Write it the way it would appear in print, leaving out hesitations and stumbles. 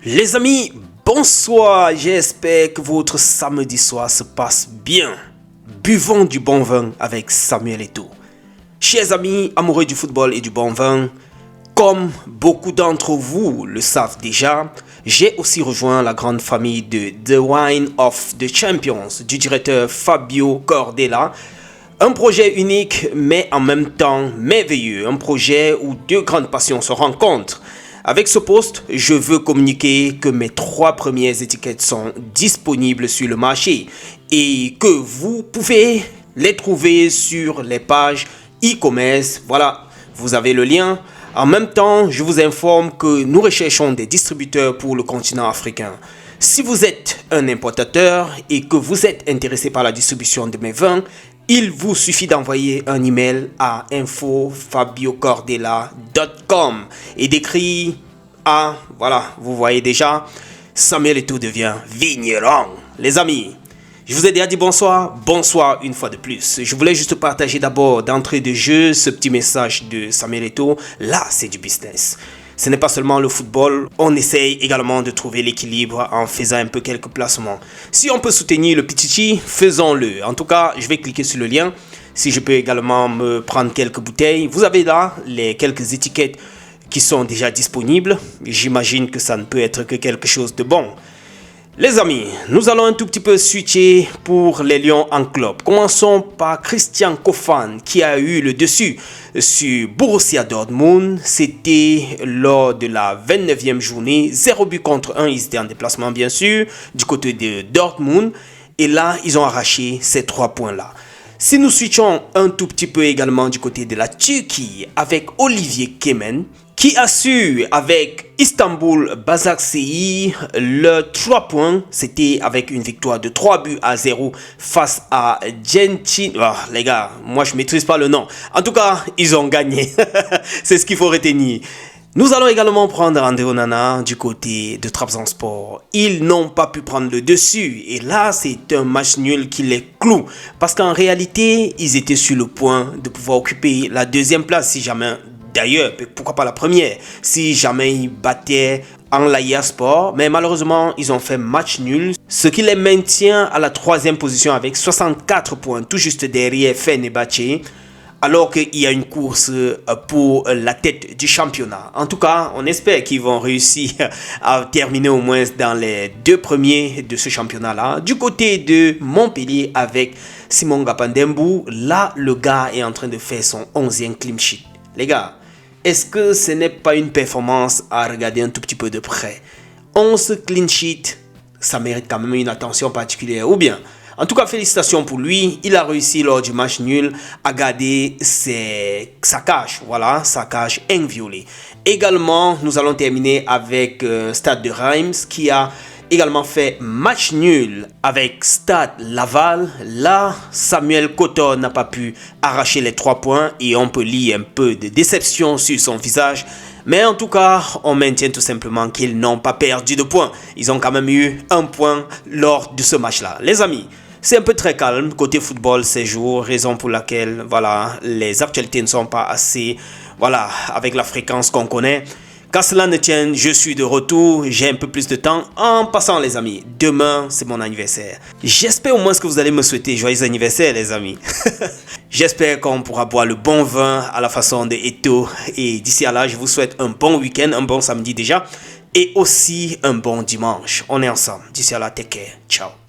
Les amis, bonsoir, j'espère que votre samedi soir se passe bien. Buvons du bon vin avec Samuel Eto'o. Chers amis amoureux du football et du bon vin, comme beaucoup d'entre vous le savent déjà, j'ai aussi rejoint la grande famille de The Wine of the Champions du directeur Fabio Cordella. Un projet unique mais en même temps merveilleux, un projet où deux grandes passions se rencontrent. Avec ce post, je veux communiquer que mes 3 premières étiquettes sont disponibles sur le marché et que vous pouvez les trouver sur les pages e-commerce. Voilà, vous avez le lien. En même temps, je vous informe que nous recherchons des distributeurs pour le continent africain. Si vous êtes un importateur et que vous êtes intéressé par la distribution de mes vins, il vous suffit d'envoyer un email à info@fabiocordella.com et d'écrire voilà, vous voyez déjà, Samuel Eto'o devient vigneron. Les amis, je vous ai déjà dit bonsoir une fois de plus. Je voulais juste partager d'abord d'entrée de jeu ce petit message de Samuel Eto'o. Là, c'est du business. Ce n'est pas seulement le football, on essaye également de trouver l'équilibre en faisant un peu quelques placements. Si on peut soutenir le Pichichi, faisons-le. En tout cas, je vais cliquer sur le lien. Si je peux également me prendre quelques bouteilles. Vous avez là les quelques étiquettes qui sont déjà disponibles. J'imagine que ça ne peut être que quelque chose de bon. Les amis, nous allons un tout petit peu switcher pour les Lions en club. Commençons par Christian Kofan qui a eu le dessus sur Borussia Dortmund. C'était lors de la 29e journée. 0 but contre 1, ils étaient en déplacement bien sûr du côté de Dortmund. Et là, ils ont arraché ces 3 points-là. Si nous switchons un tout petit peu également du côté de la Turquie avec Olivier Kemen, qui a su avec Istanbul Basaksehir le 3 points. C'était avec une victoire de 3-0 face à Gençin. Les gars, moi je maîtrise pas le nom. En tout cas, ils ont gagné. C'est ce qu'il faut retenir. Nous allons également prendre André Onana du côté de Trabzonspor. Ils n'ont pas pu prendre le dessus. Et là, c'est un match nul qui les cloue. Parce qu'en réalité, ils étaient sur le point de pouvoir occuper la 2e place si jamais... D'ailleurs, pourquoi pas la première, si jamais ils battaient Antalyaspor. Mais malheureusement, ils ont fait match nul, ce qui les maintient à la 3e position avec 64 points, tout juste derrière Fenerbahçe, alors qu'il y a une course pour la tête du championnat. En tout cas, on espère qu'ils vont réussir à terminer au moins dans les 2 premiers de ce championnat-là. Du côté de Montpellier avec Simon Gapandembu, là, le gars est en train de faire son 11e clean sheet. Les gars, est-ce que ce n'est pas une performance à regarder un tout petit peu de près? 11 clean sheets, ça mérite quand même une attention particulière. Ou bien, en tout cas, félicitations pour lui. Il a réussi lors du match nul à garder sa cage. Voilà, sa cage inviolée. Également, nous allons terminer avec Stade de Reims qui a également fait match nul avec Stade Laval. Là, Samuel Kotor n'a pas pu arracher les 3 points et on peut lire un peu de déception sur son visage. Mais en tout cas, on maintient tout simplement qu'ils n'ont pas perdu de points. Ils ont quand même eu 1 point lors de ce match-là. Les amis, c'est un peu très calme côté football ces jours, raison pour laquelle voilà, les actualités ne sont pas assez avec la fréquence qu'on connaît. Qu'à cela ne tienne, je suis de retour, j'ai un peu plus de temps. En passant les amis, demain c'est mon anniversaire. J'espère au moins que vous allez me souhaiter joyeux anniversaire les amis. J'espère qu'on pourra boire le bon vin à la façon de Eto'o. Et d'ici à là, je vous souhaite un bon week-end, un bon samedi déjà. Et aussi un bon dimanche. On est ensemble. D'ici à là, take care. Ciao.